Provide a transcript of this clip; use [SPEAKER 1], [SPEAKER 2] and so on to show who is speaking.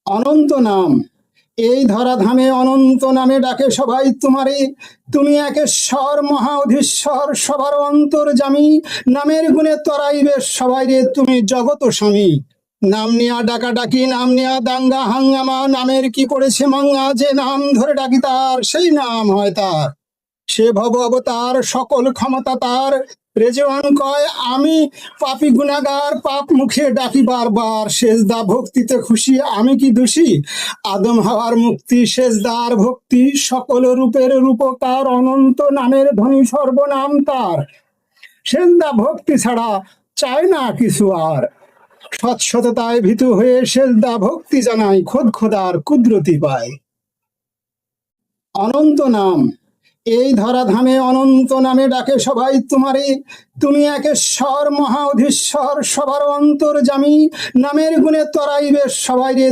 [SPEAKER 1] অনন্ত নাম। এই ধরাধামে অনন্ত নামে ডাকে সবাই তোমারে। তুমি একেশ্বর মহা অধীশ্বর, সবার অন্তর্যামী। নামের গুণে তরাইবে সবাই রে, তুমি জগত স্বামী। নাম নিয়া ডাকাডাকি, নাম নিয়া দাঙ্গা হাঙ্গামা, নামের কি পড়েছে মাঙ্গা, যে নাম ধরে ডাকি তার সেই নাম হয় তার। সে ভব অবতার, সকল ক্ষমতা তার। রেজওয়ান কয় আমি পাপী গুনাগার, পাপ মুখে ডাকি বারবার। সেজদা ভক্তিতে খুশি, আমি কি দোষী? আদম হাওয়ার মুক্তি, সেজদার ভক্তি। সকল রূপের রূপকার, অনন্ত নামের ধ্বনি সর্বনাম তার। সেজদা ভক্তি ছাড়া চায় না কিছু আর। সৎসততায় ভীতু হয়ে সেজদা ভক্তি জানাই, খোদ খোদার কুদরতি পায়। অনন্ত নাম। এই ধরাধামে অনন্ত নামে ডাকে সবাই তোমারে। তুমি একেশ্বর মহা অধীশ্বর, সবার অন্তর্যামী। নামের গুণে তরাইবে সবাই রে,